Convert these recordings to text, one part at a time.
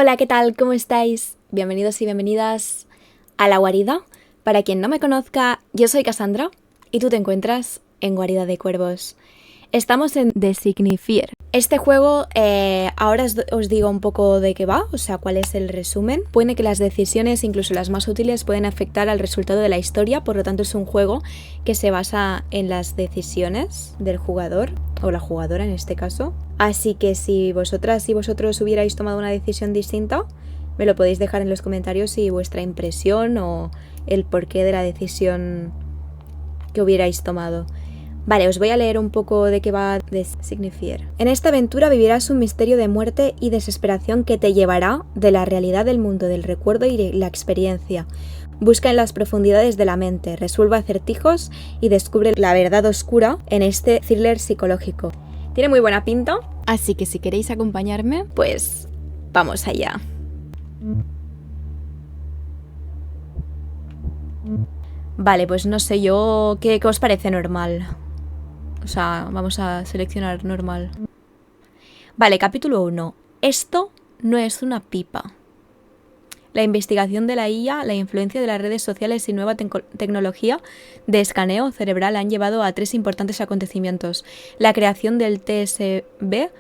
Hola, ¿qué tal? ¿Cómo estáis? Bienvenidos y bienvenidas a La Guarida. Para quien no me conozca, yo soy Cassandra y tú te encuentras en Guarida de Cuervos. Estamos en The Signifier. Este juego, ahora os digo un poco de qué va, o sea, cuál es el resumen. Puede que las decisiones, incluso las más útiles, pueden afectar al resultado de la historia, por lo tanto es un juego que se basa en las decisiones del jugador, o la jugadora en este caso. Así que si vosotras y vosotros hubierais tomado una decisión distinta, me lo podéis dejar en los comentarios y vuestra impresión o el porqué de la decisión que hubierais tomado. Vale, os voy a leer un poco de qué va The Signifier. En esta aventura vivirás un misterio de muerte y desesperación que te llevará de la realidad del mundo del recuerdo y la experiencia. Busca en las profundidades de la mente, resuelve acertijos y descubre la verdad oscura en este thriller psicológico. Tiene muy buena pinta, así que si queréis acompañarme, pues vamos allá. Vale, pues no sé yo, ¿qué os parece normal? O sea, vamos a seleccionar normal. Vale, capítulo 1. Esto no es una pipa. La investigación de la IA, la influencia de las redes sociales y nueva tecnología de escaneo cerebral han llevado a 3 importantes acontecimientos. La creación del TSB,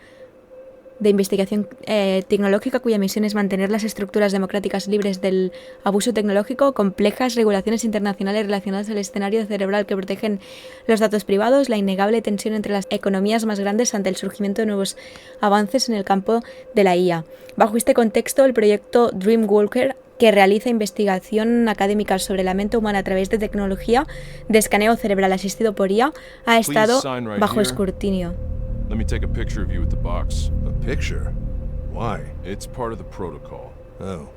de investigación tecnológica, cuya misión es mantener las estructuras democráticas libres del abuso tecnológico, complejas regulaciones internacionales relacionadas al escenario cerebral que protegen los datos privados, la innegable tensión entre las economías más grandes ante el surgimiento de nuevos avances en el campo de la IA. Bajo este contexto, el proyecto Dreamwalker, que realiza investigación académica sobre la mente humana a través de tecnología de escaneo cerebral asistido por IA, ha estado bajo escrutinio. Let me take a picture of you with the box. A picture? Why? It's part of the protocol. Oh,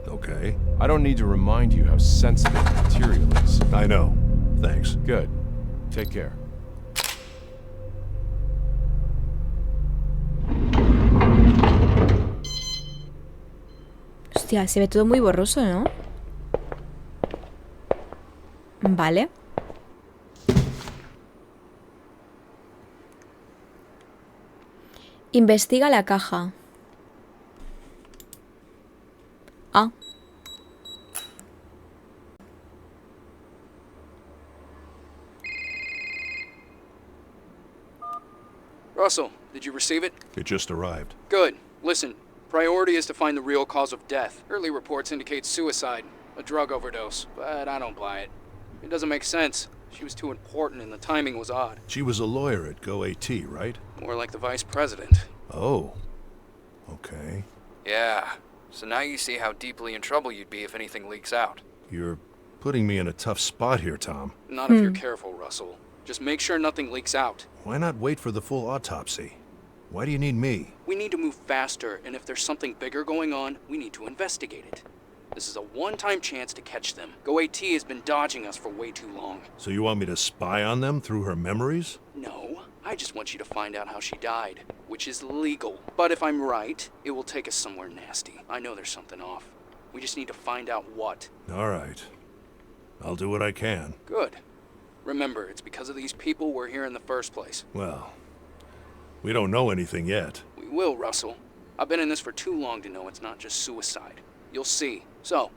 okay. I don't need to remind you how sensitive the material is. I know. Thanks. Good. Take care. Hostia, se ve todo muy borroso, ¿no? Vale. Investiga la caja. Ah. Russell, did you receive it? It just arrived. Good. Listen, priority is to find the real cause of death. Early reports indicate suicide, a drug overdose, but I don't buy it. It doesn't make sense. She was too important and the timing was odd. She was a lawyer at Go AT, right? More like the vice president. Oh. Okay. Yeah. So now you see how deeply in trouble you'd be if anything leaks out. You're putting me in a tough spot here, Tom. Not if you're careful, Russell. Just make sure nothing leaks out. Why not wait for the full autopsy? Why do you need me? We need to move faster, and if there's something bigger going on, we need to investigate it. This is a one-time chance to catch them. Go AT has been dodging us for way too long. So you want me to spy on them through her memories? No, I just want you to find out how she died, which is legal. But if I'm right, it will take us somewhere nasty. I know there's something off. We just need to find out what. All right. I'll do what I can. Good. Remember, it's because of these people we're here in the first place. Well, we don't know anything yet. We will, Russell. I've been in this for too long to know it's not just suicide. You'll see. So,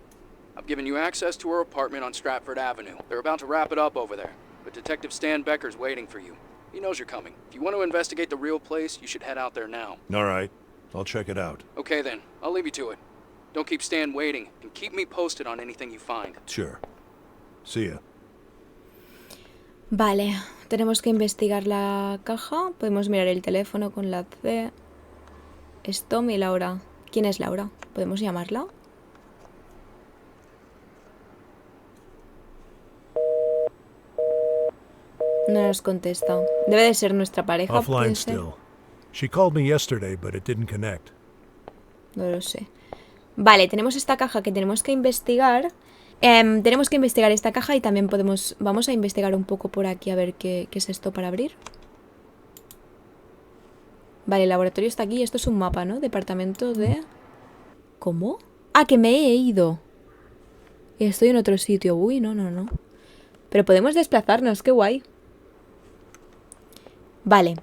I've given you access to her apartment on Stratford Avenue. They're about to wrap it up over there, but Detective Stan Becker's waiting for you. He knows you're coming. If you want to investigate the real place, you should head out there now. All right. I'll check it out. Okay then, I'll leave you to it. Don't keep Stan waiting, and keep me posted on anything you find. Sure. See ya. Vale, tenemos que investigar la caja. Podemos mirar el teléfono con la C. Es Tom y Laura. ¿Quién es Laura? ¿Podemos llamarla? No nos contesta. Debe de ser nuestra pareja. Offline still. She called me yesterday, but it didn't connect. No lo sé. Vale, tenemos esta caja que tenemos que investigar. Tenemos que investigar esta caja y también vamos a investigar un poco por aquí a ver qué es esto para abrir. Vale, el laboratorio está aquí. Esto es un mapa, ¿no? Departamento de... ¿Cómo? Ah, que me he ido. Estoy en otro sitio. Uy, no. Pero podemos desplazarnos, qué guay. Vale.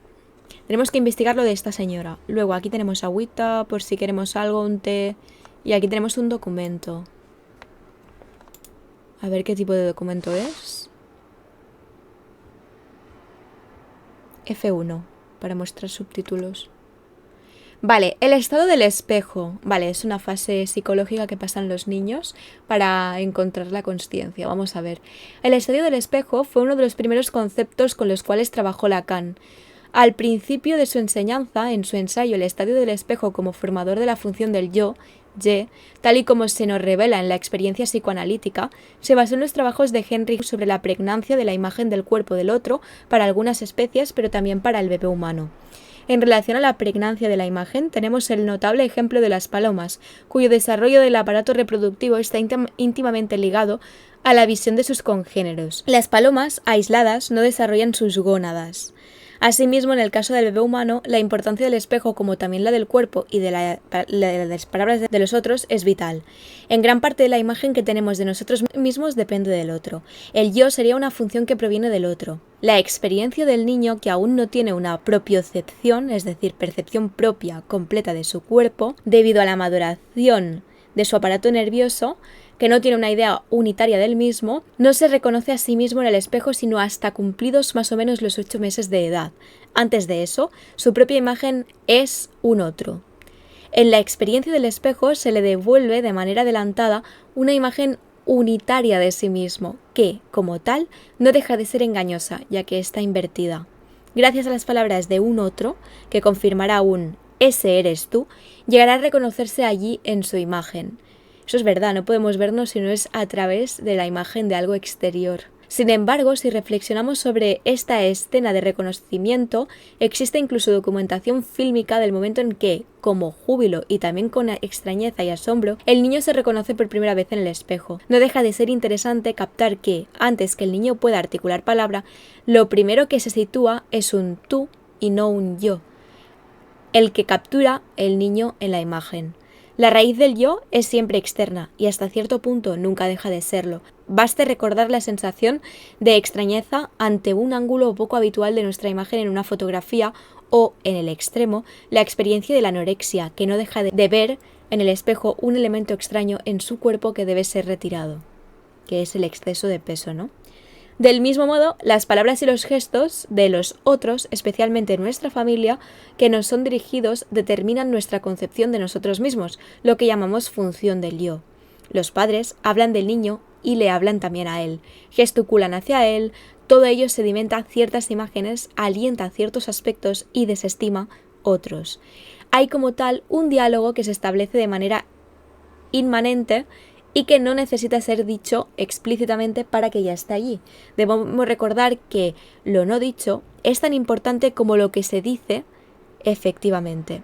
Tenemos que investigar lo de esta señora. Luego aquí tenemos agüita, por si queremos algo, un té. Y aquí tenemos un documento. A ver qué tipo de documento es. F1, para mostrar subtítulos. Vale, el estado del espejo. Vale, es una fase psicológica que pasan los niños para encontrar la consciencia. Vamos a ver. El estadio del espejo fue uno de los primeros conceptos con los cuales trabajó Lacan. Al principio de su enseñanza, en su ensayo El estadio del espejo como formador de la función del yo, Y, tal y como se nos revela en la experiencia psicoanalítica, se basó en los trabajos de Henry sobre la pregnancia de la imagen del cuerpo del otro para algunas especies, pero también para el bebé humano. En relación a la pregnancia de la imagen, tenemos el notable ejemplo de las palomas, cuyo desarrollo del aparato reproductivo está íntimamente ligado a la visión de sus congéneros. Las palomas, aisladas, no desarrollan sus gónadas. Asimismo, en el caso del bebé humano, la importancia del espejo, como también la del cuerpo y de las palabras de los otros, es vital. En gran parte, la imagen que tenemos de nosotros mismos depende del otro. El yo sería una función que proviene del otro. La experiencia del niño, que aún no tiene una propiocepción, es decir, percepción propia completa de su cuerpo, debido a la maduración de su aparato nervioso, que no tiene una idea unitaria del mismo, no se reconoce a sí mismo en el espejo sino hasta cumplidos más o menos los 8 meses de edad. Antes de eso, su propia imagen es un otro. En la experiencia del espejo se le devuelve de manera adelantada una imagen unitaria de sí mismo, que, como tal, no deja de ser engañosa, ya que está invertida. Gracias a las palabras de un otro, que confirmará un «ese eres tú», llegará a reconocerse allí en su imagen. Eso es verdad, no podemos vernos si no es a través de la imagen de algo exterior. Sin embargo, si reflexionamos sobre esta escena de reconocimiento, existe incluso documentación fílmica del momento en que, como júbilo y también con extrañeza y asombro, el niño se reconoce por primera vez en el espejo. No deja de ser interesante captar que, antes que el niño pueda articular palabra, lo primero que se sitúa es un tú y no un yo, el que captura el niño en la imagen. La raíz del yo es siempre externa y hasta cierto punto nunca deja de serlo. Baste recordar la sensación de extrañeza ante un ángulo poco habitual de nuestra imagen en una fotografía o, en el extremo, la experiencia de la anorexia, que no deja de ver en el espejo un elemento extraño en su cuerpo que debe ser retirado, que es el exceso de peso, ¿no? Del mismo modo, las palabras y los gestos de los otros, especialmente nuestra familia, que nos son dirigidos, determinan nuestra concepción de nosotros mismos, lo que llamamos función del yo. Los padres hablan del niño y le hablan también a él, gesticulan hacia él, todo ello sedimenta ciertas imágenes, alienta ciertos aspectos y desestima otros. Hay como tal un diálogo que se establece de manera inmanente y que no necesita ser dicho explícitamente para que ya esté allí. Debemos recordar que lo no dicho es tan importante como lo que se dice efectivamente.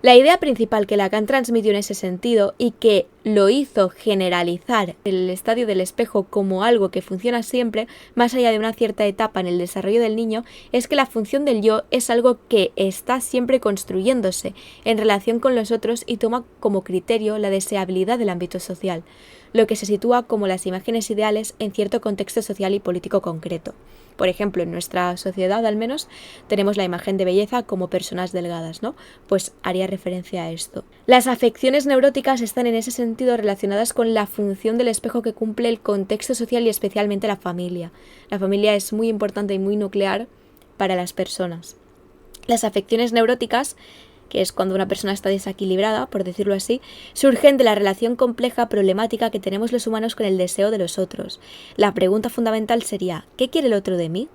La idea principal que Lacan transmitió en ese sentido y que lo hizo generalizar el estadio del espejo como algo que funciona siempre, más allá de una cierta etapa en el desarrollo del niño, es que la función del yo es algo que está siempre construyéndose en relación con los otros y toma como criterio la deseabilidad del ámbito social, lo que se sitúa como las imágenes ideales en cierto contexto social y político concreto. Por ejemplo, en nuestra sociedad al menos tenemos la imagen de belleza como personas delgadas, ¿no? Pues haría referencia a esto. Las afecciones neuróticas están en ese sentido relacionadas con la función del espejo que cumple el contexto social y especialmente la familia. La familia es muy importante y muy nuclear para las personas. Las afecciones neuróticas, que es cuando una persona está desequilibrada, por decirlo así, surgen de la relación compleja problemática que tenemos los humanos con el deseo de los otros. La pregunta fundamental sería, ¿qué quiere el otro de mí?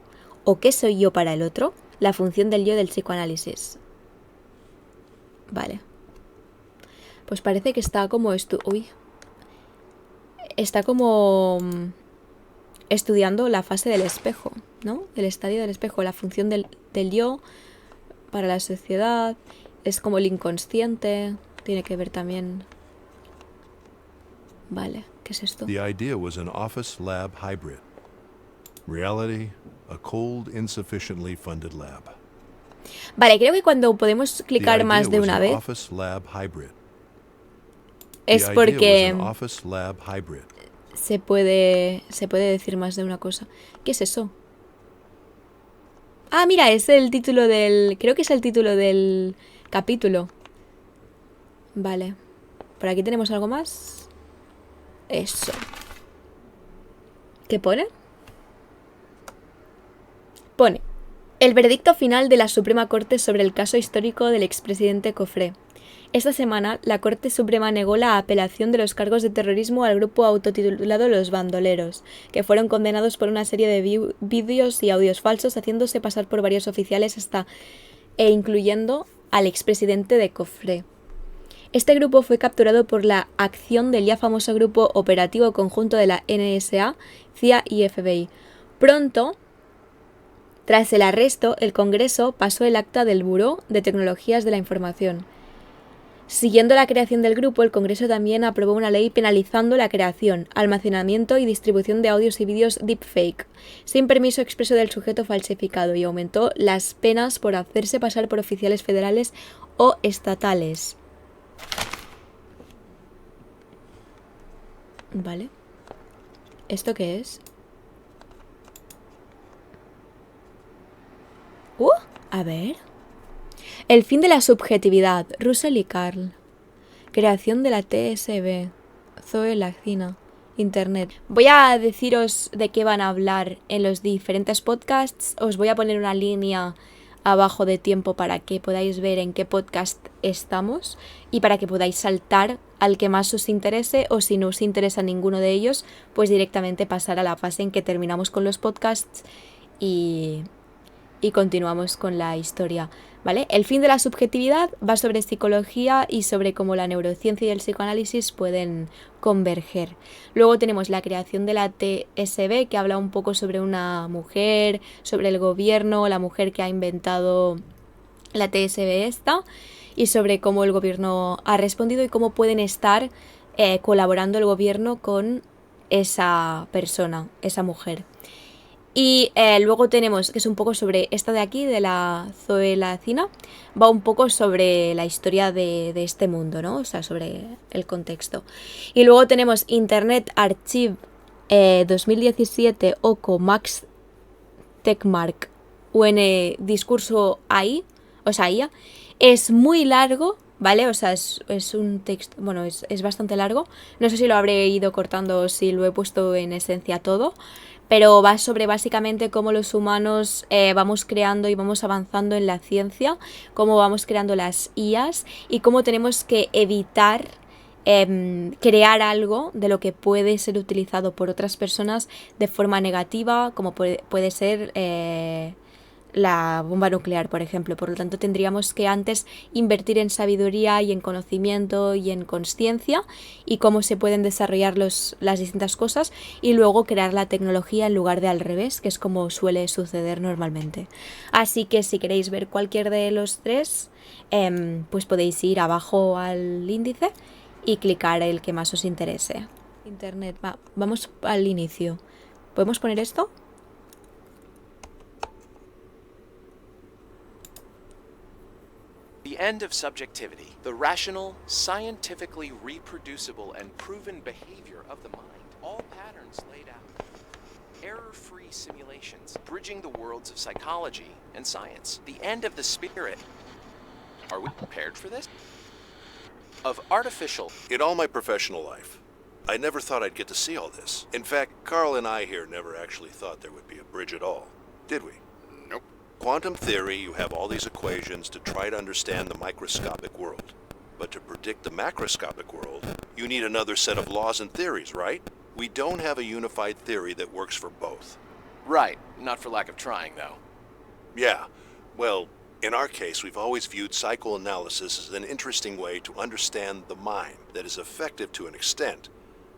¿O qué soy yo para el otro? La función del yo del psicoanálisis. Vale. Pues parece que está como estudiando la fase del espejo, ¿no? El estadio del espejo, la función del yo para la sociedad. Es como el inconsciente, tiene que ver también. Vale, ¿qué es esto? The idea was an office lab hybrid. Reality, a cold, insufficiently funded lab. Vale, creo que cuando podemos clicar más de una vez es porque se puede decir más de una cosa. ¿Qué es eso? Ah, mira, es el título del... Creo que es el título del capítulo. Vale. ¿Por aquí tenemos algo más? Eso. ¿Qué pone? Pone: el veredicto final de la Suprema Corte sobre el caso histórico del expresidente Cofré. Esta semana, la Corte Suprema negó la apelación de los cargos de terrorismo al grupo autotitulado Los Bandoleros, que fueron condenados por una serie de vídeos y audios falsos haciéndose pasar por varios oficiales e incluyendo al expresidente de Cofré. Este grupo fue capturado por la acción del ya famoso Grupo Operativo Conjunto de la NSA, CIA y FBI. Pronto, tras el arresto, el Congreso pasó el acta del Buró de Tecnologías de la Información. Siguiendo la creación del grupo, el Congreso también aprobó una ley penalizando la creación, almacenamiento y distribución de audios y vídeos deepfake, sin permiso expreso del sujeto falsificado, y aumentó las penas por hacerse pasar por oficiales federales o estatales. Vale. ¿Esto qué es? A ver. El fin de la subjetividad. Russell y Carl. Creación de la TSB. Zoe Lacina. Internet. Voy a deciros de qué van a hablar en los diferentes podcasts. Os voy a poner una línea abajo de tiempo para que podáis ver en qué podcast estamos y para que podáis saltar al que más os interese, o si no os interesa ninguno de ellos, pues directamente pasar a la fase en que terminamos con los podcasts y continuamos con la historia, ¿vale? El fin de la subjetividad va sobre psicología y sobre cómo la neurociencia y el psicoanálisis pueden converger. Luego tenemos la creación de la TSB, que habla un poco sobre una mujer, sobre el gobierno, la mujer que ha inventado la TSB esta, y sobre cómo el gobierno ha respondido y cómo pueden estar colaborando el gobierno con esa persona, esa mujer. Y luego tenemos, que es un poco sobre esta de aquí, de la Zoe Lacina, va un poco sobre la historia de este mundo, ¿no? O sea, sobre el contexto. Y luego tenemos Internet Archive 2017 OCO Max Tegmark UN discurso AI, o sea, IA. Es muy largo, ¿vale? O sea, es un texto, bueno, es bastante largo. No sé si lo habré ido cortando o si lo he puesto en esencia todo. Pero va sobre básicamente cómo los humanos vamos creando y vamos avanzando en la ciencia, cómo vamos creando las IAs y cómo tenemos que evitar crear algo de lo que puede ser utilizado por otras personas de forma negativa, como puede ser la bomba nuclear, por ejemplo. Por lo tanto, tendríamos que antes invertir en sabiduría y en conocimiento y en consciencia y cómo se pueden desarrollar las distintas cosas, y luego crear la tecnología en lugar de al revés, que es como suele suceder normalmente. Así que si queréis ver cualquier de los tres, pues podéis ir abajo al índice y clicar el que más os interese. Internet, vamos al inicio. ¿Podemos poner esto? The end of subjectivity, the rational, scientifically reproducible and proven behavior of the mind, all patterns laid out. Error-free simulations, bridging the worlds of psychology and science. The end of the spirit. Are we prepared for this? Of artificial. In all my professional life, I never thought I'd get to see all this. In fact, Carl and I here never actually thought there would be a bridge at all, did we? Nope. Quantum theory, you have all these equations to try to understand the microscopic world. But to predict the macroscopic world, you need another set of laws and theories, right? We don't have a unified theory that works for both. Right. Not for lack of trying, though. Yeah. Well, in our case, we've always viewed psychoanalysis as an interesting way to understand the mind that is effective to an extent.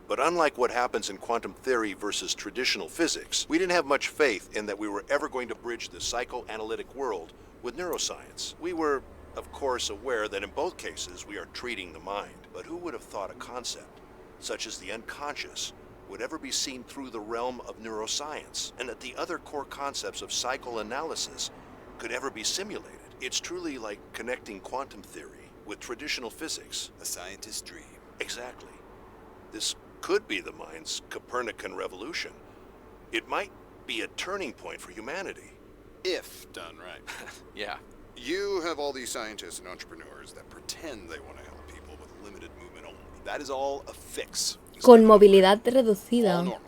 But unlike what happens in quantum theory versus traditional physics, we didn't have much faith in that we were ever going to bridge the psychoanalytic world with neuroscience. We were, of course, aware that in both cases we are treating the mind. But who would have thought a concept, such as the unconscious, would ever be seen through the realm of neuroscience, and that the other core concepts of psychoanalysis could ever be simulated? It's truly like connecting quantum theory with traditional physics. A scientist's dream. Exactly. This could be the mind's Copernican revolution. It might be a turning point for humanity. if done right. Yeah. You have all these scientists and entrepreneurs that pretend they want to help people with limited movement only. That is all a fix. Con movilidad All reducida. normal.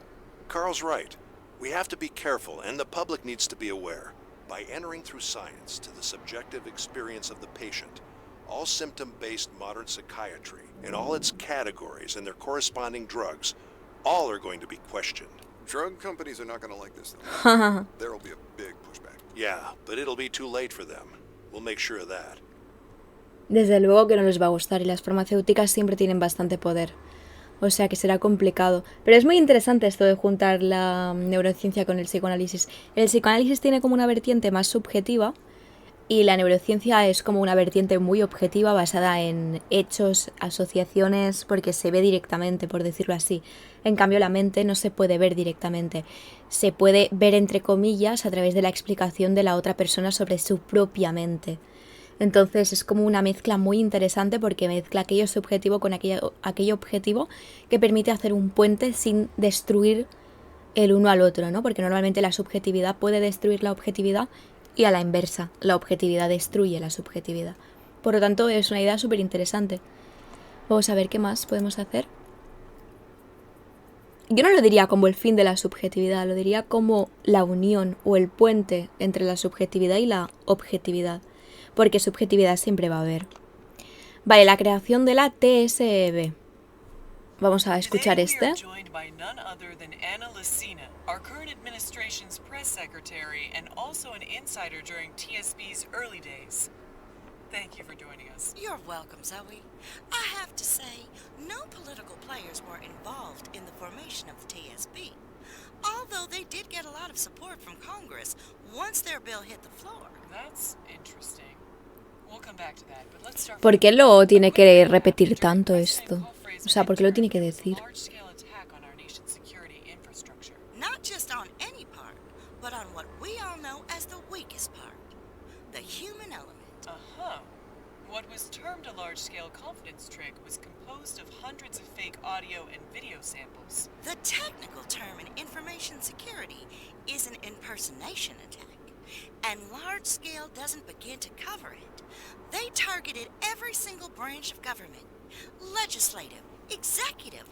Carl's right. We have to be careful, and the public needs to be aware. By entering through science to the subjective experience of the patient, all symptom-based modern psychiatry, in all its categories and their corresponding drugs, all are going to be questioned. Drug companies are not going to like this, though. There will be a big pushback. Yeah, but it'll be too late for them. We'll make sure of that. Desde luego que no les va a gustar y las farmacéuticas siempre tienen bastante poder. O sea que será complicado. Pero es muy interesante esto de juntar la neurociencia con el psicoanálisis. El psicoanálisis tiene como una vertiente más subjetiva y la neurociencia es como una vertiente muy objetiva basada en hechos, asociaciones, porque se ve directamente, por decirlo así. En cambio, la mente no se puede ver directamente. Se puede ver entre comillas a través de la explicación de la otra persona sobre su propia mente. Entonces es como una mezcla muy interesante porque mezcla aquello subjetivo con aquello objetivo que permite hacer un puente sin destruir el uno al otro, ¿no? Porque normalmente la subjetividad puede destruir la objetividad y a la inversa, la objetividad destruye la subjetividad. Por lo tanto, es una idea súper interesante. Vamos a ver qué más podemos hacer. Yo no lo diría como el fin de la subjetividad, lo diría como la unión o el puente entre la subjetividad y la objetividad. Porque subjetividad siempre va a haber. Vale, la creación de la TSB. Vamos a escuchar este. Our current administration's press secretary and also an insider during TSB's early days. Thank you for joining us. You're welcome, Zoe. I have to say, no political players were involved in the formation of the TSB, although they did get a lot of support from Congress once their bill hit the floor. That's interesting. We'll come back to that, but let's start. ¿Por qué lo tiene que repetir tanto esto? O sea, ¿por qué lo tiene que decir? Not just on any part, but on what we all know as the weakest part, the human element. What was termed a large-scale confidence trick was composed of hundreds of fake audio and video samples. The technical term in information security is an impersonation attack, and large-scale doesn't begin to cover it. They targeted every single branch of government, legislative, executive,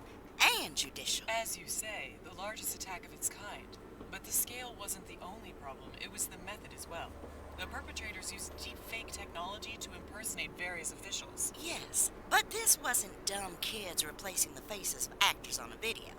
and judicial. As you say, the largest attack of its kind. But the scale wasn't the only problem, it was the method as well. The perpetrators used deep-fake technology to impersonate various officials. Yes, but this wasn't dumb kids replacing the faces of actors on a video.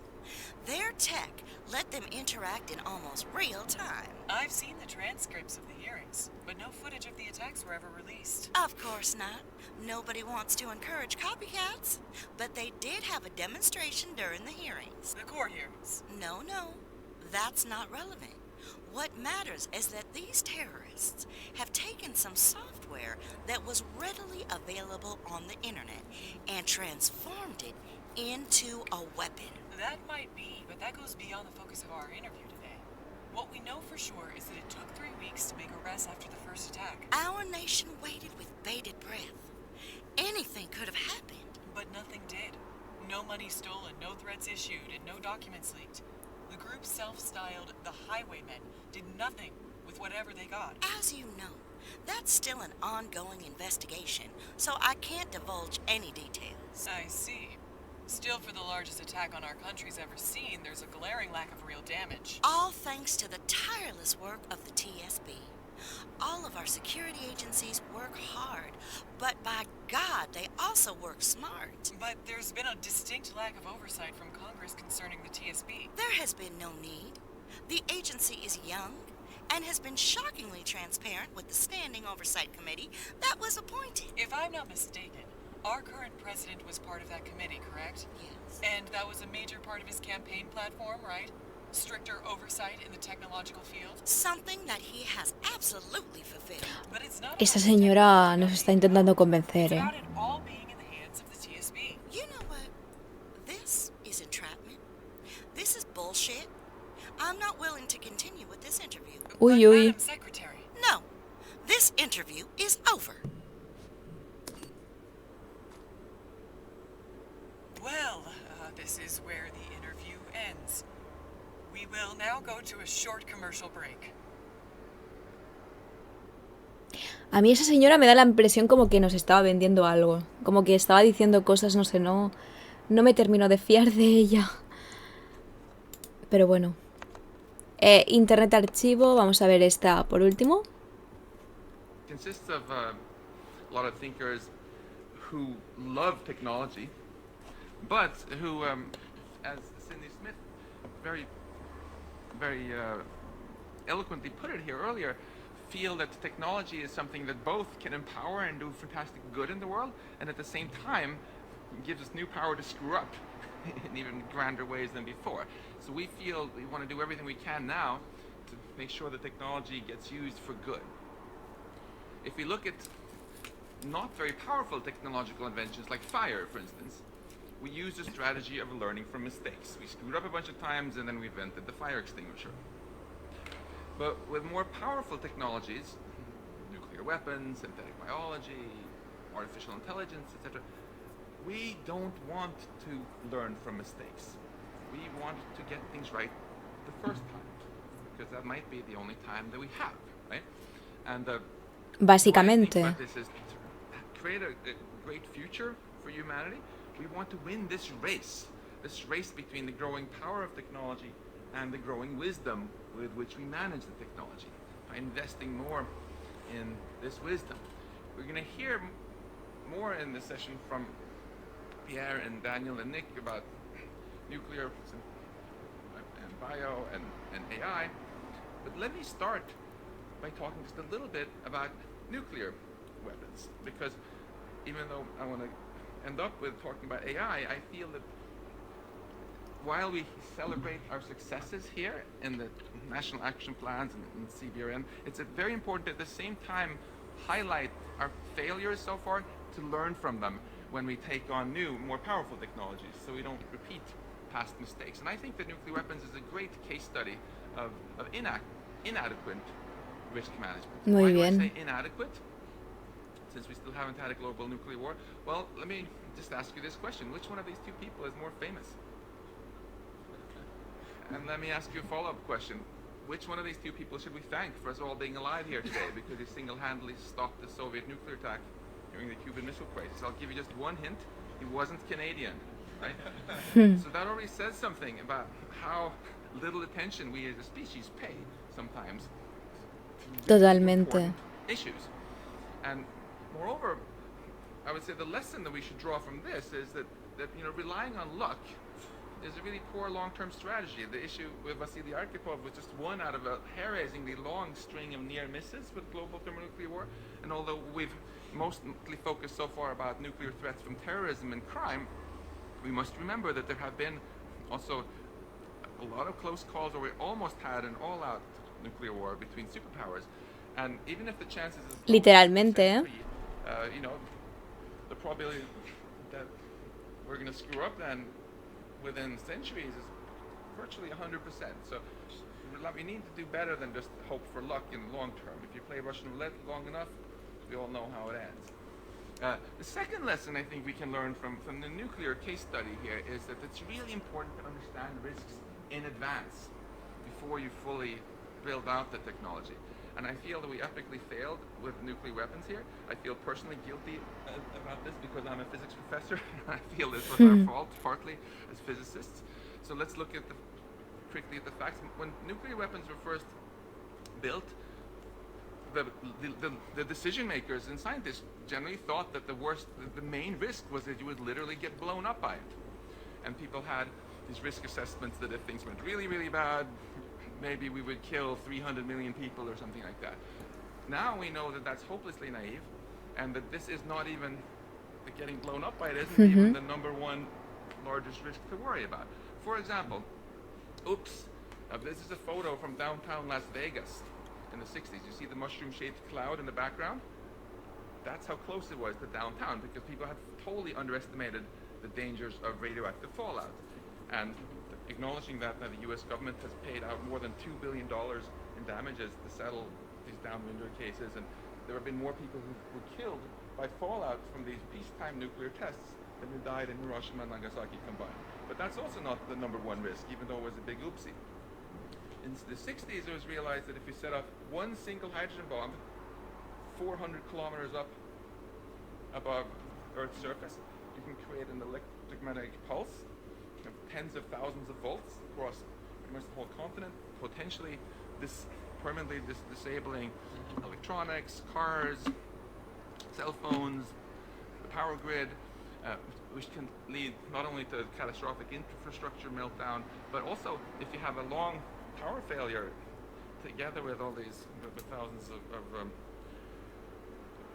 Their tech let them interact in almost real time. I've seen the transcripts of the hearings, but no footage of the attacks were ever released. Of course not. Nobody wants to encourage copycats. But they did have a demonstration during the hearings. The core hearings. No. That's not relevant. What matters is that these terrorists have taken some software that was readily available on the internet and transformed it into a weapon. That might be, but that goes beyond the focus of our interview today. What we know for sure is that it took 3 weeks to make arrests after the first attack. Our nation waited with bated breath. Anything could have happened. But nothing did. No money stolen, no threats issued, and no documents leaked. The group self-styled the Highwaymen did nothing with whatever they got. As you know, that's still an ongoing investigation, so I can't divulge any details. I see. Still, for the largest attack on our country's ever seen, there's a glaring lack of real damage. All thanks to the tireless work of the TSB. All of our security agencies work hard, but by God, they also work smart. But there's been a distinct lack of oversight from Congress concerning the TSB. There has been no need. The agency is young and has been shockingly transparent with the Standing Oversight Committee that was appointed. If I'm not mistaken, our current president was part of that committee, correct? Yes. And that was a major part of his campaign platform, right? Stricter oversight in the technological field. Something that he has absolutely fulfilled. But it's not. Esta señora nos está intentando convencer, It's about it all being in the hands of the TSB. You know what? This is entrapment. This is bullshit. I'm not willing to continue with this interview. Uy, But, uy. Madam Secretary. No. This interview is over. Well, this is where the interview ends. We will now go to a short commercial break. A mí esa señora me da la impresión como que nos estaba vendiendo algo. Como que estaba diciendo cosas, no sé, no me termino de fiar de ella. Pero bueno. Internet archivo, vamos a ver esta por último. Consists of a lot of thinkers who love technology, but who, as Sidney Smith very eloquently put it here earlier, feel that technology is something that both can empower and do fantastic good in the world, and at the same time gives us new power to screw up in even grander ways than before. So we feel we want to do everything we can now to make sure that technology gets used for good. If we look at not very powerful technological inventions like fire, for instance, we use the strategy of learning from mistakes. We screwed up a bunch of times and then we invented the fire extinguisher. But with more powerful technologies, nuclear weapons, synthetic biology, artificial intelligence, etc., we don't want to learn from mistakes. We want to get things right the first time, because that might be the only time that we have, right? And Básicamente. what I think about this is to create a great future for humanity. We want to win this race between the growing power of technology and the growing wisdom with which we manage the technology, by investing more in this wisdom. We're going to hear more in this session from Pierre and Daniel and Nick about nuclear and bio and AI. But let me start by talking just a little bit about nuclear weapons, because even though I want to end up with talking about AI, I feel that while we celebrate our successes here in the national action plans and CBRN, it's very important to at the same time highlight our failures so far to learn from them when we take on new, more powerful technologies, so we don't repeat past mistakes. And I think that nuclear weapons is a great case study of inadequate risk management. Muy Why bien. do I say inadequate? Since we still haven't had a global nuclear war. Well, let me just ask you this question. Which one of these two people is more famous? And let me ask you a follow-up question. Which one of these two people should we thank for us all being alive here today, because he single-handedly stopped the Soviet nuclear attack during the Cuban Missile Crisis? I'll give you just one hint. He wasn't Canadian, right? So that already says something about how little attention we as a species pay sometimes to Totalmente. important issues. And moreover, I would say the lesson that we should draw from this is that relying on luck is a really poor long-term strategy. The issue with Vasily Arkhipov was just one out of a hair-raisingly long string of near misses with global thermonuclear war. And although we've mostly focused so far about nuclear threats from terrorism and crime, we must remember that there have been also a lot of close calls where we almost had an all-out nuclear war between superpowers. And even if the chances is Literalmente, ¿eh? The probability that we're going to screw up then within centuries is virtually 100%. So we need to do better than just hope for luck in the long term. If you play Russian roulette long enough, we all know how it ends. The second lesson I think we can learn from the nuclear case study here is that it's really important to understand risks in advance before you fully build out the technology. And I feel that we epically failed with nuclear weapons here. I feel personally guilty about this because I'm a physics professor. I feel this was our fault, partly, as physicists. So let's look at quickly at the facts. When nuclear weapons were first built, the decision makers and scientists generally thought that the main risk was that you would literally get blown up by it. And people had these risk assessments that if things went really, really bad, maybe we would kill 300 million people or something like that. Now we know that that's hopelessly naive, and that this is not even, getting blown up by it isn't even the number one largest risk to worry about. For example, this is a photo from downtown Las Vegas in the 60s. You see the mushroom-shaped cloud in the background? That's how close it was to downtown, because people had totally underestimated the dangers of radioactive fallout. And acknowledging that, now the US government has paid out more than $2 billion in damages to settle these downwinder cases, and there have been more people who were killed by fallout from these peacetime nuclear tests than who died in Hiroshima and Nagasaki combined. But that's also not the number one risk, even though it was a big oopsie. In the 60s, it was realized that if you set off one single hydrogen bomb 400 kilometers up above Earth's surface, you can create an electromagnetic pulse of tens of thousands of volts across pretty much the whole continent, potentially permanently disabling electronics, cars, cell phones, the power grid, which can lead not only to catastrophic infrastructure meltdown, but also if you have a long power failure together with all these with thousands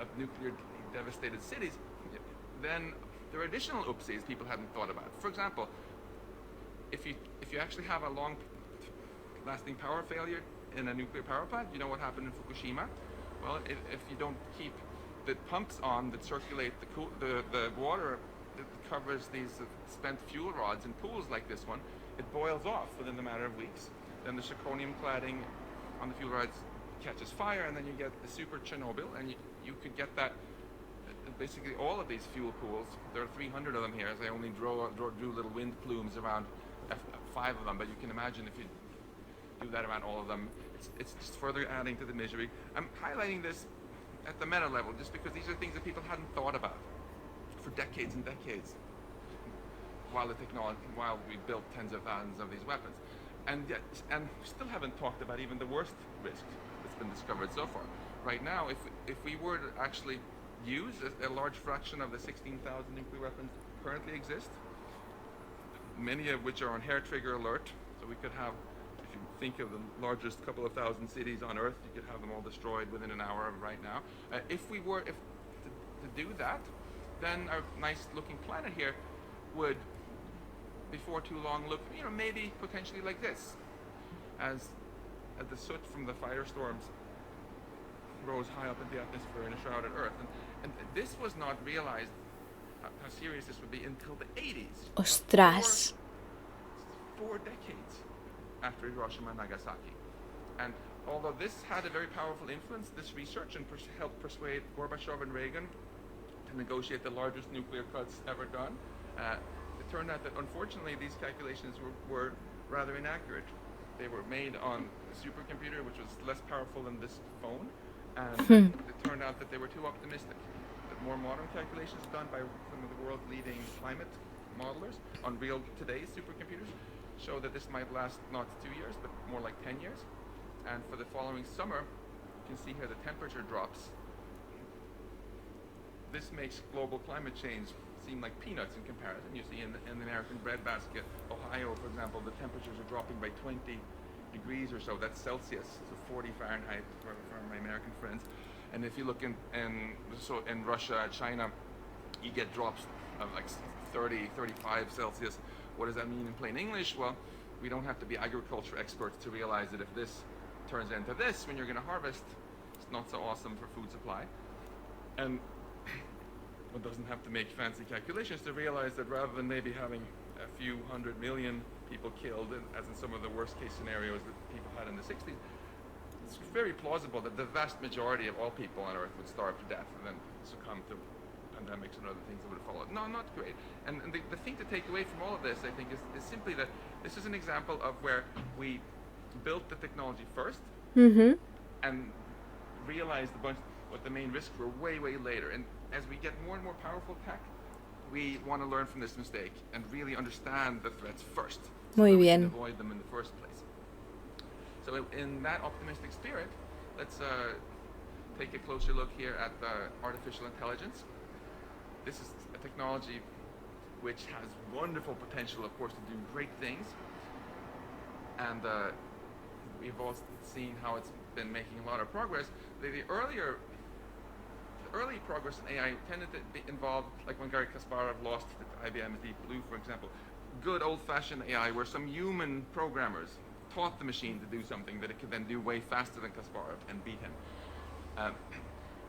of nuclear devastated cities, then there are additional oopsies people hadn't thought about. For example, if you actually have a long lasting power failure in a nuclear power plant, you know what happened in Fukushima? Well, if you don't keep the pumps on that circulate the water that covers these spent fuel rods in pools like this one, it boils off within a matter of weeks. Then the zirconium cladding on the fuel rods catches fire, and then you get the super Chernobyl, and you could get that. Basically, all of these fuel pools, there are 300 of them here, as I only drew little wind plumes around 5 of them, but you can imagine if you do that around all of them, it's just further adding to the misery. I'm highlighting this at the meta level just because these are things that people hadn't thought about for decades and decades while we built tens of thousands of these weapons. And we still haven't talked about even the worst risk that's been discovered so far. Right now, if we were to actually use a large fraction of the 16,000 nuclear weapons that currently exist, many of which are on hair trigger alert, so we could have, if you think of the largest couple of thousand cities on Earth, you could have them all destroyed within an hour of right now. If we were to do that, then our nice looking planet here would, before too long, look, maybe potentially like this, as the soot from the firestorms rose high up in the atmosphere and shrouded Earth. And this was not realized how serious this would be until the 80s. Ostras. 4 decades after Hiroshima and Nagasaki. And although this had a very powerful influence, this research helped persuade Gorbachev and Reagan to negotiate the largest nuclear cuts ever done. It turned out that unfortunately these calculations were rather inaccurate. They were made on a supercomputer which was less powerful than this phone, and it turned out that they were too optimistic. That more modern calculations done by some of the world's leading climate modelers on today's supercomputers show that this might last not 2 years, but more like 10 years. And for the following summer, you can see here the temperature drops. This makes global climate change seem like peanuts in comparison. You see in the American breadbasket, Ohio, for example, the temperatures are dropping by 20 degrees or so. That's Celsius, so 40 Fahrenheit for my American friends. And if you look in Russia, China, you get drops of like 30, 35 Celsius. What does that mean in plain English? Well, we don't have to be agriculture experts to realize that if this turns into this when you're going to harvest, it's not so awesome for food supply. And one doesn't have to make fancy calculations to realize that rather than maybe having a few 100 million people killed, as in some of the worst case scenarios that people had in the 60s, it's very plausible that the vast majority of all people on Earth would starve to death and then succumb to pandemics and other things that would have followed. No, not great. And the thing to take away from all of this, I think, is simply that this is an example of where we built the technology first and realized what the main risks were way, way later. And as we get more and more powerful tech, we want to learn from this mistake and really understand the threats first, so Muy that we bien. can avoid them in the first place. So in that optimistic spirit, let's take a closer look here at artificial intelligence. This is a technology which has wonderful potential, of course, to do great things. And we've all seen how it's been making a lot of progress. The early progress in AI tended to involve, like when Garry Kasparov lost to IBM's Deep Blue, for example, good old-fashioned AI where some human programmers taught the machine to do something that it could then do way faster than Kasparov and beat him.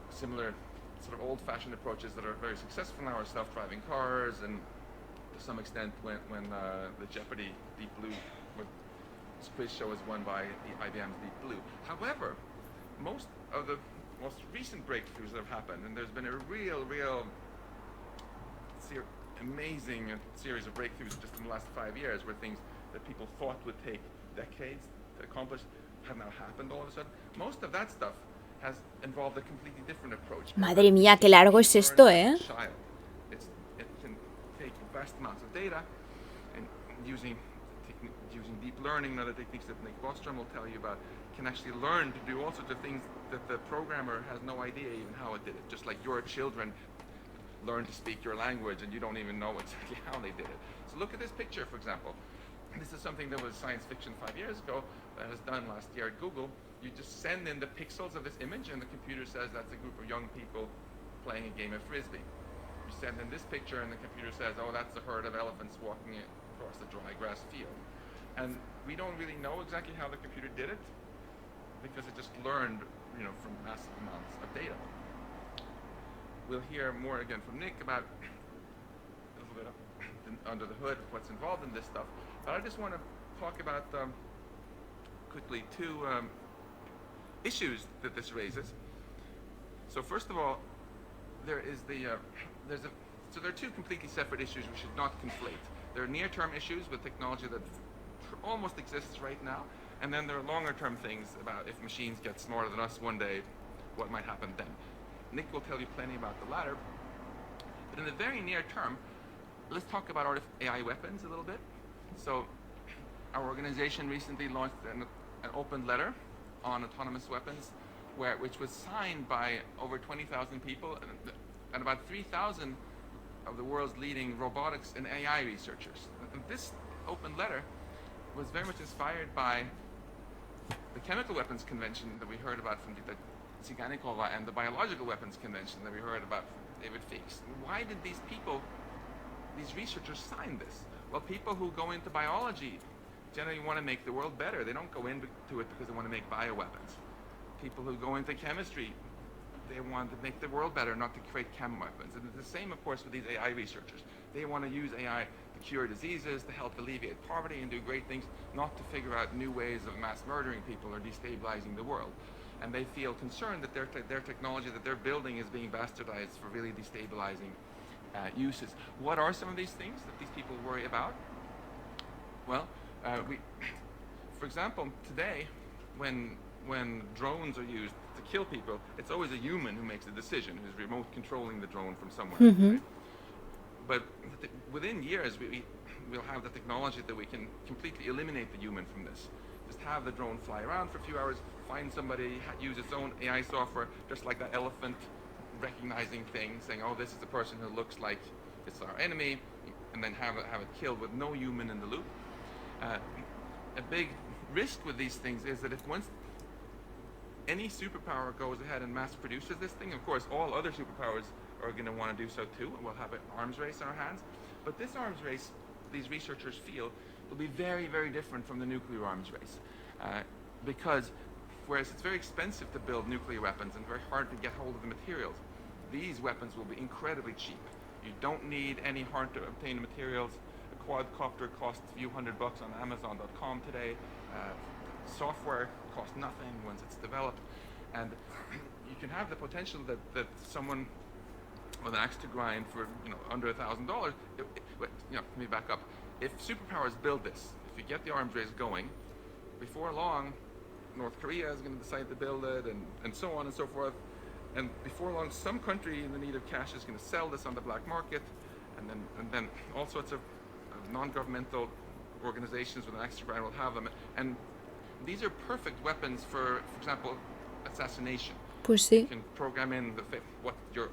Similar sort of old-fashioned approaches that are very successful now are self-driving cars, and to some extent when the Jeopardy Deep Blue quiz show was won by the IBM's Deep Blue. However, most of the most recent breakthroughs that have happened, and there's been a real amazing series of breakthroughs just in the last 5 years, where things that people thought would take decades to accomplish have now happened all of a sudden. Most of that stuff has involved a completely different approach. Madre mía, qué largo es esto, ¿eh? It can take vast amounts of data and using deep learning and other techniques that Nick Bostrom will tell you about, can actually learn to do all sorts of things that the programmer has no idea even how it did it. Just like your children learn to speak your language and you don't even know exactly how they did it. So look at this picture, for example. This is something that was science fiction 5 years ago that was done last year at Google. You just send in the pixels of this image and the computer says that's a group of young people playing a game of frisbee. You send in this picture and the computer says, oh, that's a herd of elephants walking across the dry grass field. And we don't really know exactly how the computer did it because it just learned, from massive amounts of data. We'll hear more again from Nick about a little bit under the hood, what's involved in this stuff. But I just want to talk about quickly two issues that this raises. So first of all, there are two completely separate issues we should not conflate. There are near-term issues with technology that almost exists right now, and then there are longer-term things about if machines get smarter than us one day, what might happen then. Nick will tell you plenty about the latter. But in the very near term, let's talk about AI weapons a little bit. So our organization recently launched an open letter on autonomous weapons, which was signed by over 20,000 people and about 3,000 of the world's leading robotics and AI researchers. And this open letter was very much inspired by the Chemical Weapons Convention that we heard about from Signifier and the Biological Weapons Convention that we heard about from David Feeks. Why did these researchers sign this? Well, people who go into biology generally want to make the world better. They don't go into it because they want to make bioweapons. People who go into chemistry, they want to make the world better, not to create chem weapons. And it's the same, of course, with these AI researchers. They want to use AI to cure diseases, to help alleviate poverty and do great things, not to figure out new ways of mass murdering people or destabilizing the world. And they feel concerned that their technology that they're building is being bastardized for really destabilizing uses. What are some of these things that these people worry about? Well, for example, today, when drones are used to kill people, it's always a human who makes the decision, who's remote controlling the drone from somewhere. Right? But within years, we'll have the technology that we can completely eliminate the human from this. Just have the drone fly around for a few hours, find somebody, use its own AI software, just like that elephant recognizing thing, saying, oh, this is the person who looks like it's our enemy, and then have it killed with no human in the loop. A big risk with these things is that if once any superpower goes ahead and mass produces this thing, of course, all other superpowers are going to want to do so too, and we'll have an arms race in our hands. But this arms race, these researchers feel, will be very, very different from the nuclear arms race. Because whereas it's very expensive to build nuclear weapons and very hard to get hold of the materials, these weapons will be incredibly cheap. You don't need any hard to obtain materials. A quadcopter costs a few $100 on Amazon.com today. Software costs nothing once it's developed. And you can have the potential that someone with an axe to grind for under $1,000. Let me back up. If superpowers build this, if you get the arms race going, before long, North Korea is going to decide to build it, and so on and so forth. And before long, some country in the need of cash is going to sell this on the black market, and then all sorts of non-governmental organizations with an axe to grind will have them. And these are perfect weapons for example, assassination. Pues sí. You can program in what your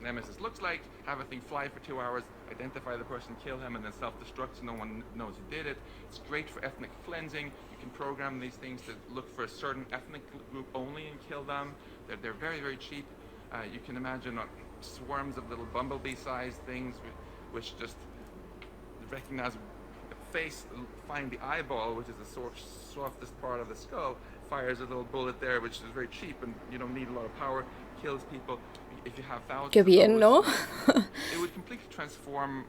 nemesis looks like, have a thing fly for 2 hours, identify the person, kill him, and then self-destruct so no one knows who did it. It's great for ethnic cleansing. You can program these things to look for a certain ethnic group only and kill them. They're very, very cheap. You can imagine swarms of little bumblebee-sized things which just recognize the face, find the eyeball, which is the softest part of the skull, fires a little bullet there, which is very cheap, and you don't need a lot of power, kills people. If you have thousands Qué bien, of ¿no? those, it would completely transform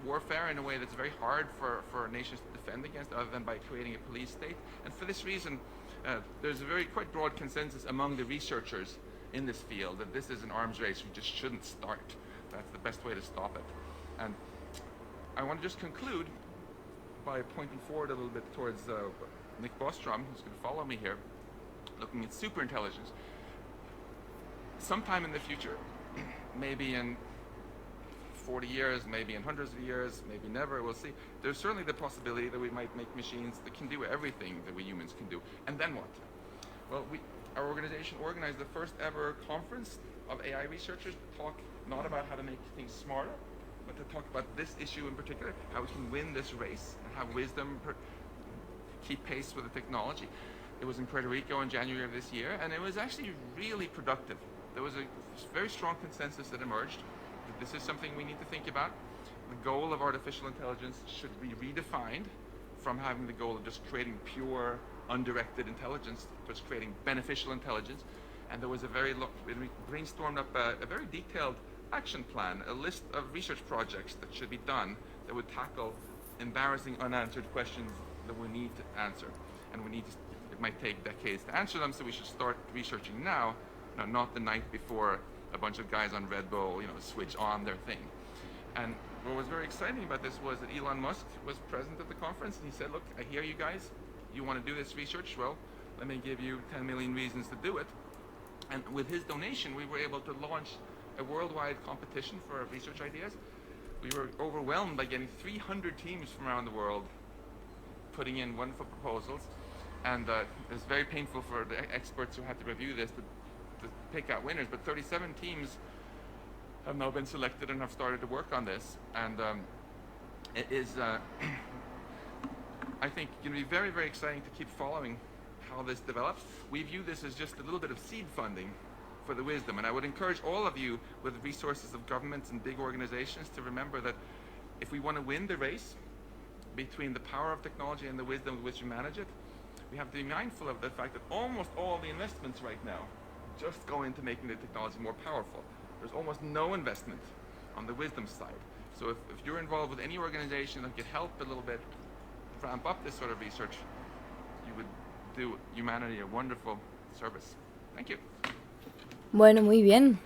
warfare in a way that's very hard for nations to defend against, other than by creating a police state. And for this reason, there's a quite broad consensus among the researchers in this field that this is an arms race we just shouldn't start. That's the best way to stop it. And I want to just conclude by pointing forward a little bit towards Nick Bostrom, who's going to follow me here. looking at superintelligence. Sometime in the future, maybe in 40 years, maybe in hundreds of years, maybe never, we'll see. There's certainly the possibility that we might make machines that can do everything that we humans can do. And then what? Well, our organization organized the first ever conference of AI researchers to talk not about how to make things smarter, but to talk about this issue in particular, how we can win this race and have wisdom keep pace with the technology. It was in Puerto Rico in January of this year, and it was actually really productive. There was a very strong consensus that emerged that this is something we need to think about. The goal of artificial intelligence should be redefined from having the goal of just creating pure, undirected intelligence towards creating beneficial intelligence. And there was we brainstormed up a very detailed action plan, a list of research projects that should be done that would tackle embarrassing unanswered questions that we need to answer. And it might take decades to answer them, so we should start researching now, not the night before a bunch of guys on Red Bull, switch on their thing. And what was very exciting about this was that Elon Musk was present at the conference, and he said, look, I hear you guys, you want to do this research? Well, let me give you 10 million reasons to do it. And with his donation, we were able to launch a worldwide competition for research ideas. We were overwhelmed by getting 300 teams from around the world putting in wonderful proposals. And it was very painful for the experts who had to review this to pick out winners, but 37 teams have now been selected and have started to work on this. And it is, I think, going to be very, very exciting to keep following how this develops. We view this as just a little bit of seed funding for the wisdom, and I would encourage all of you with resources of governments and big organizations to remember that if we want to win the race between the power of technology and the wisdom with which we manage it, we have to be mindful of the fact that almost all the investments right now just go into making the technology more powerful. There's almost no investment on the wisdom side. So if you're involved with any organization that could help a little bit ramp up this sort of research, you would do humanity a wonderful service. Thank you. Bueno, muy bien.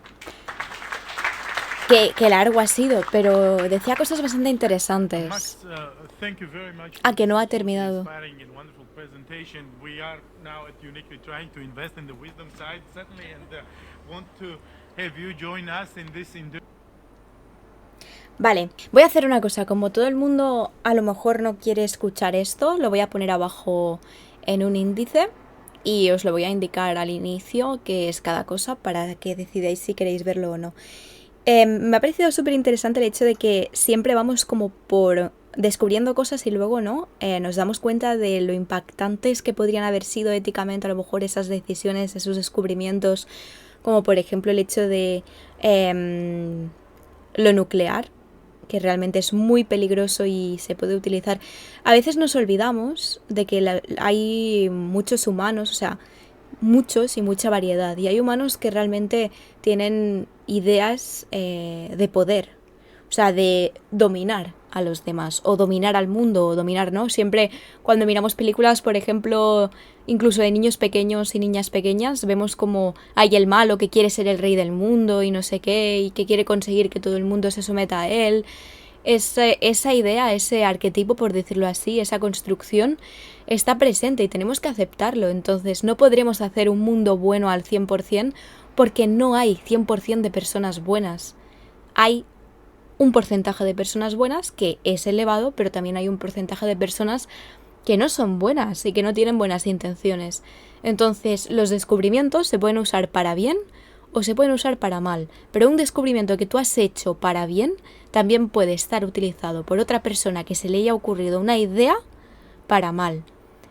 Qué largo ha sido, pero decía cosas bastante interesantes. Max, thank you very much. Que no ha terminado. Presentation. We are now at Uniquely trying to invest in the wisdom side, certainly, and want to have you join us in this. Vale, voy a hacer una cosa. Como todo el mundo a lo mejor no quiere escuchar esto, lo voy a poner abajo en un índice y os lo voy a indicar al inicio qué es cada cosa para que decidáis si queréis verlo o no. Me ha parecido súper interesante el hecho de que siempre vamos como por descubriendo cosas y luego no nos damos cuenta de lo impactantes que podrían haber sido éticamente a lo mejor esas decisiones, esos descubrimientos, como por ejemplo el hecho de lo nuclear, que realmente es muy peligroso y se puede utilizar. A veces nos olvidamos de que hay muchos humanos, o sea, muchos y mucha variedad, y hay humanos que realmente tienen ideas de poder, o sea, de dominar a los demás, o dominar al mundo, o dominar, ¿no? Siempre cuando miramos películas, por ejemplo, incluso de niños pequeños y niñas pequeñas, vemos como hay el malo que quiere ser el rey del mundo y no sé qué, y que quiere conseguir que todo el mundo se someta a él. Esa idea, ese arquetipo, por decirlo así, esa construcción está presente y tenemos que aceptarlo. Entonces no podremos hacer un mundo bueno al 100% porque no hay 100% de personas buenas. Hay un porcentaje de personas buenas que es elevado, pero también hay un porcentaje de personas que no son buenas y que no tienen buenas intenciones. Entonces los descubrimientos se pueden usar para bien o se pueden usar para mal, pero un descubrimiento que tú has hecho para bien también puede estar utilizado por otra persona que se le haya ocurrido una idea para mal.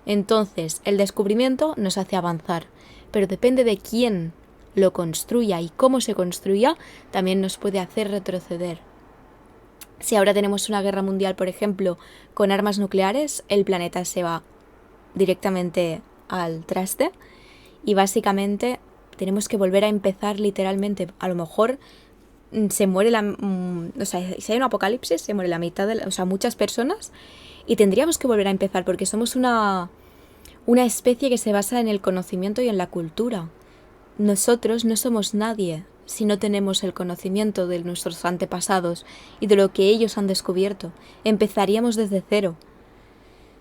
Entonces el descubrimiento nos hace avanzar, pero depende de quién lo construya y cómo se construya, también nos puede hacer retroceder. Si ahora tenemos una guerra mundial, por ejemplo, con armas nucleares, el planeta se va directamente al traste y básicamente tenemos que volver a empezar literalmente. A lo mejor se muere o sea, si hay un apocalipsis, se muere la mitad muchas personas y tendríamos que volver a empezar porque somos una especie que se basa en el conocimiento y en la cultura. Nosotros no somos nadie si no tenemos el conocimiento de nuestros antepasados y de lo que ellos han descubierto. Empezaríamos desde cero.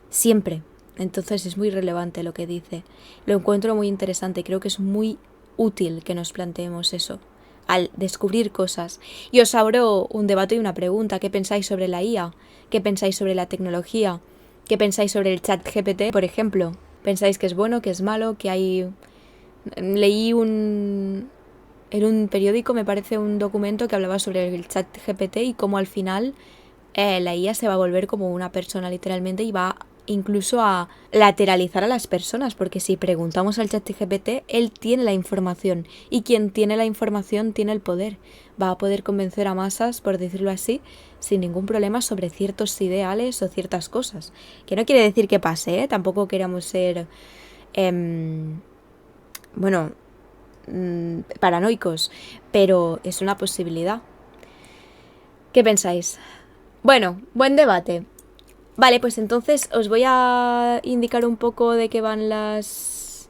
Siempre. Entonces es muy relevante lo que dice. Lo encuentro muy interesante. Creo que es muy útil que nos planteemos eso al descubrir cosas. Y os abro un debate y una pregunta. ¿Qué pensáis sobre la IA? ¿Qué pensáis sobre la tecnología? ¿Qué pensáis sobre el chat GPT, por ejemplo? ¿Pensáis que es bueno, que es malo, que hay... Leí en un periódico, me parece, un documento que hablaba sobre el chat GPT y cómo al final la IA se va a volver como una persona literalmente y va incluso a lateralizar a las personas, porque si preguntamos al chat GPT, él tiene la información y quien tiene la información tiene el poder. Va a poder convencer a masas, por decirlo así, sin ningún problema sobre ciertos ideales o ciertas cosas. Que no quiere decir que pase, ¿eh? Tampoco queramos ser... paranoicos, pero es una posibilidad. ¿Qué pensáis? Bueno, buen debate. Vale, pues entonces os voy a indicar un poco de qué van las...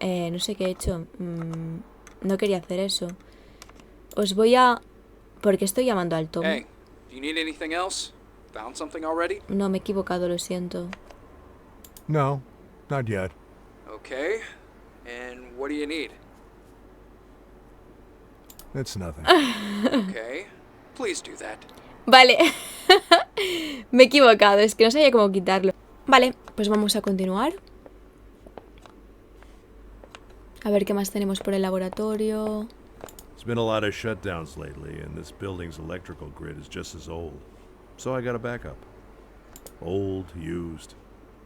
no sé qué he hecho. No quería hacer eso. Os voy a... ¿Por qué estoy llamando al Tom? Hey, do you need anything else? Found something already? No, me he equivocado, lo siento. No, not yet. Okay. And what do you need? It's nothing. Okay. Please do that. Vale. Me he equivocado, es que no sabía cómo quitarlo. Vale, pues vamos a continuar. A ver qué más tenemos por el laboratorio. There's been a lot of shutdowns lately, and this building's electrical grid is just as old. So I got a backup. Old, used,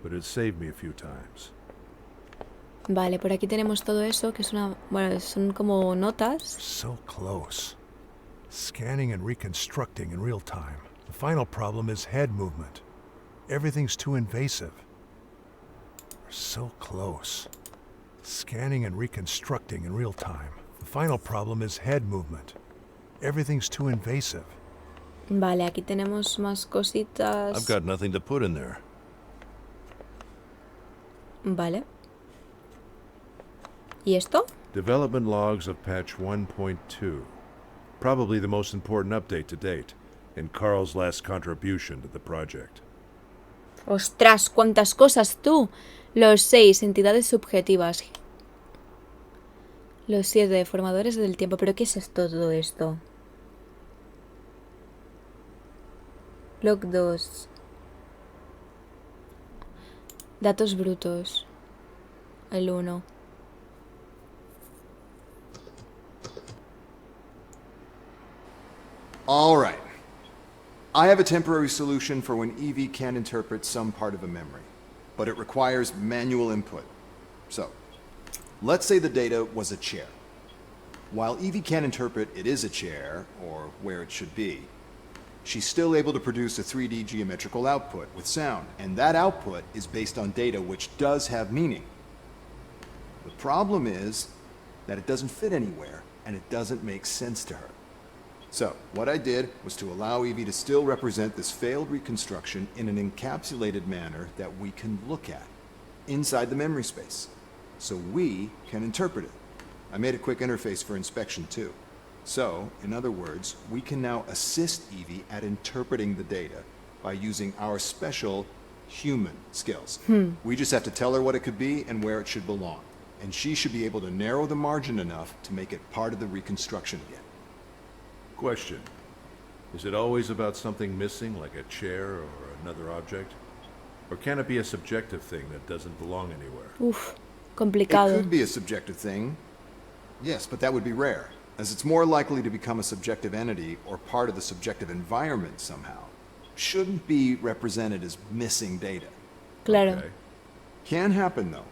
but it saved me a few times. Vale, por aquí tenemos todo eso, que es una... Bueno, son como notas. So close. Scanning and reconstructing in real time. The final problem is head movement. Everything's too invasive. We're so close. Scanning and reconstructing in real time. The final problem is head movement. Everything's too invasive. Vale, aquí tenemos más cositas. I've got nothing to put in there. Vale. ¿Y esto? Development logs of patch 1.2. Probably the most important update to date, and Carl's last contribution to the project. ¡Ostras! ¡Cuántas cosas tú! Los 6, entidades subjetivas. Los 7, formadores del tiempo. ¿Pero qué es esto, todo esto? Log 2. Datos brutos. El 1. All right. I have a temporary solution for when Evie can't interpret some part of a memory, but it requires manual input. So, let's say the data was a chair. While Evie can't interpret it is a chair, or where it should be, she's still able to produce a 3D geometrical output with sound, and that output is based on data which does have meaning. The problem is that it doesn't fit anywhere, and it doesn't make sense to her. So, what I did was to allow Evie to still represent this failed reconstruction in an encapsulated manner that we can look at, inside the memory space, so we can interpret it. I made a quick interface for inspection too. So, in other words, we can now assist Evie at interpreting the data by using our special human skills. We just have to tell her what it could be and where it should belong, and she should be able to narrow the margin enough to make it part of the reconstruction again. Question. Is it always about something missing, like a chair or another object? Or can it be a subjective thing that doesn't belong anywhere? Uf, It complicado. could be a subjective thing, yes, but that would be rare, as it's more likely to become a subjective entity or part of the subjective environment somehow. Shouldn't be represented as missing data. Claro. Okay. Can happen though.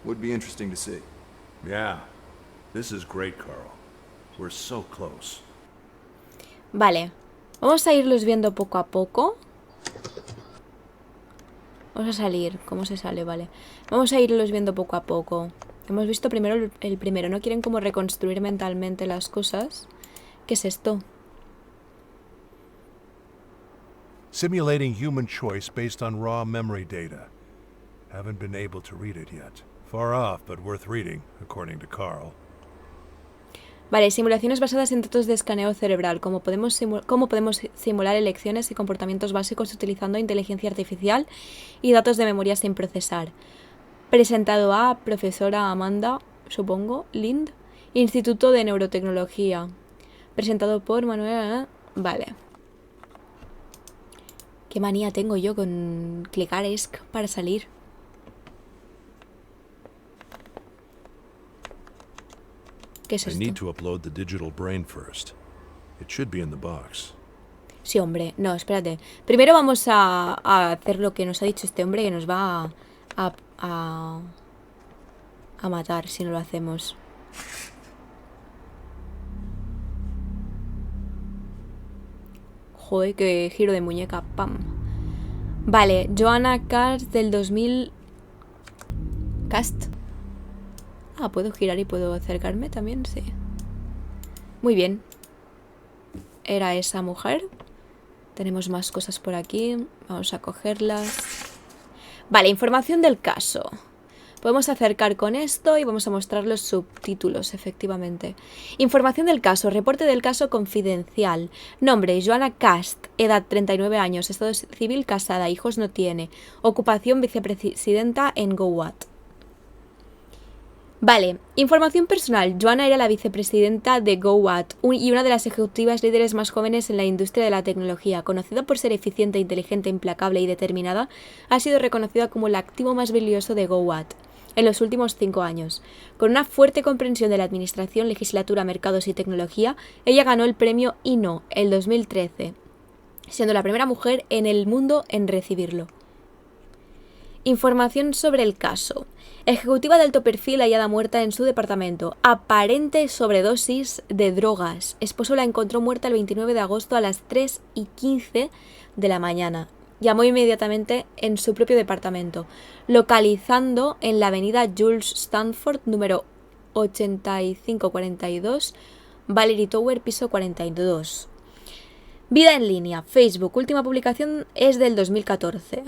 Would be interesting to see. Yeah. This is great, Carl. We're so close. Vale. Vamos a irlos viendo poco a poco. Vamos a salir. ¿Cómo se sale? Vale. Vamos a irlos viendo poco a poco. Hemos visto primero el primero. No quieren como reconstruir mentalmente las cosas. ¿Qué es esto? Simulating human choice based on raw memory data. Haven't been able to read it yet. Far off, but worth reading, according to Carl. Vale, simulaciones basadas en datos de escaneo cerebral. Cómo podemos simular elecciones y comportamientos básicos utilizando inteligencia artificial y datos de memoria sin procesar. Presentado a profesora Amanda, supongo, Lind, Instituto de Neurotecnología. Presentado por Manuel... Vale. Qué manía tengo yo con clicar ESC para salir. ¿Qué es esto? Sí, hombre. No, espérate. Primero vamos a hacer lo que nos ha dicho este hombre, que nos va a matar si no lo hacemos. Joder, qué giro de muñeca. Pam. Vale, Joanna Cast del 2000... Cast. Ah, ¿puedo girar y puedo acercarme también? Sí. Muy bien. Era esa mujer. Tenemos más cosas por aquí. Vamos a cogerlas. Vale, información del caso. Podemos acercar con esto y vamos a mostrar los subtítulos, efectivamente. Información del caso. Reporte del caso confidencial. Nombre, Joanna Cast. Edad, 39 años. Estado civil, casada. Hijos no tiene. Ocupación, vicepresidenta en GoWat. Vale, información personal. Joanna era la vicepresidenta de GoWat y una de las ejecutivas líderes más jóvenes en la industria de la tecnología. Conocida por ser eficiente, inteligente, implacable y determinada, ha sido reconocida como el activo más valioso de GoWat en los últimos 5 años. Con una fuerte comprensión de la administración, legislatura, mercados y tecnología, ella ganó el premio INO el 2013, siendo la primera mujer en el mundo en recibirlo. Información sobre el caso. Ejecutiva de alto perfil hallada muerta en su departamento. Aparente sobredosis de drogas. Esposo la encontró muerta el 29 de agosto a las 3:15 de la mañana. Llamó inmediatamente en su propio departamento, localizando en la avenida Jules Stanford, número 8542, Valerie Tower, piso 42. Vida en línea. Facebook. Última publicación es del 2014.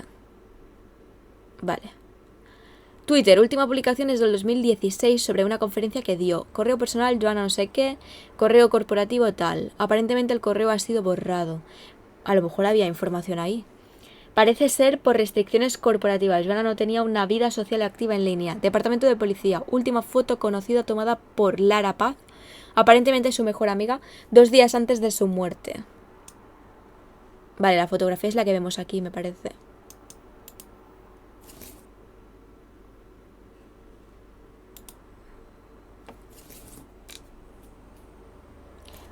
Vale. Twitter, última publicación es del 2016 sobre una conferencia que dio. Correo personal, Joanna no sé qué. Correo corporativo tal. Aparentemente el correo ha sido borrado. A lo mejor había información ahí. Parece ser por restricciones corporativas. Joanna no tenía una vida social activa en línea. Departamento de Policía. Última foto conocida tomada por Lara Paz, aparentemente su mejor amiga, 2 días antes de su muerte. Vale, la fotografía es la que vemos aquí, me parece.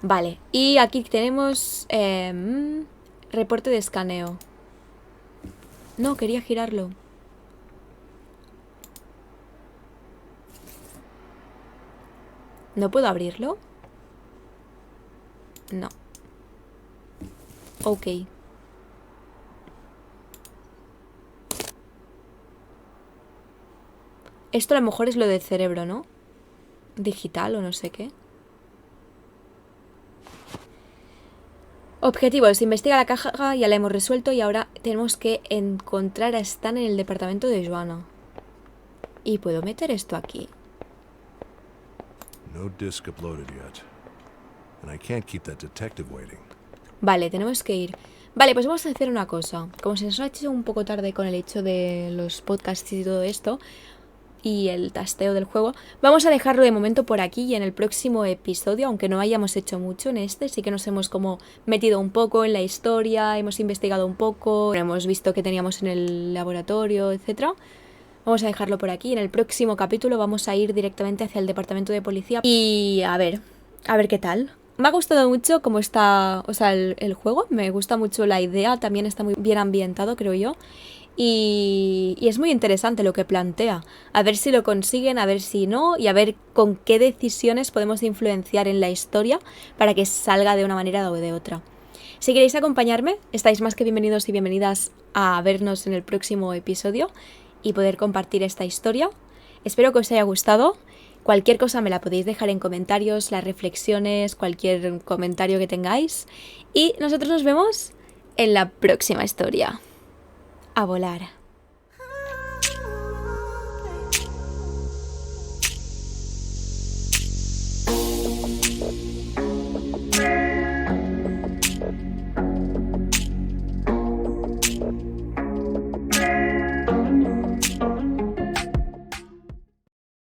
Vale, y aquí tenemos reporte de escaneo. No, quería girarlo. ¿No puedo abrirlo? No. Ok. Esto a lo mejor es lo del cerebro, ¿no? Digital o no sé qué. Objetivos. Investiga la caja, ya la hemos resuelto y ahora tenemos que encontrar a Stan en el departamento de Joanna. ¿Y puedo meter esto aquí? Vale, tenemos que ir. Vale, pues vamos a hacer una cosa. Como se nos ha hecho un poco tarde con el hecho de los podcasts y todo esto y el tasteo del juego, vamos a dejarlo de momento por aquí y en el próximo episodio, aunque no hayamos hecho mucho en este, sí que nos hemos como metido un poco en la historia, hemos investigado un poco, hemos visto qué teníamos en el laboratorio, etcétera. Vamos a dejarlo por aquí. En el próximo capítulo vamos a ir directamente hacia el departamento de policía y a ver qué tal. Me ha gustado mucho cómo está, o sea, el juego, me gusta mucho la idea, también está muy bien ambientado, creo yo. Y es muy interesante lo que plantea. A ver si lo consiguen, a ver si no, y a ver con qué decisiones podemos influenciar en la historia para que salga de una manera o de otra. Si queréis acompañarme, estáis más que bienvenidos y bienvenidas a vernos en el próximo episodio y poder compartir esta historia. Espero que os haya gustado. Cualquier cosa me la podéis dejar en comentarios, las reflexiones, cualquier comentario que tengáis. Y nosotros nos vemos en la próxima historia. A volar.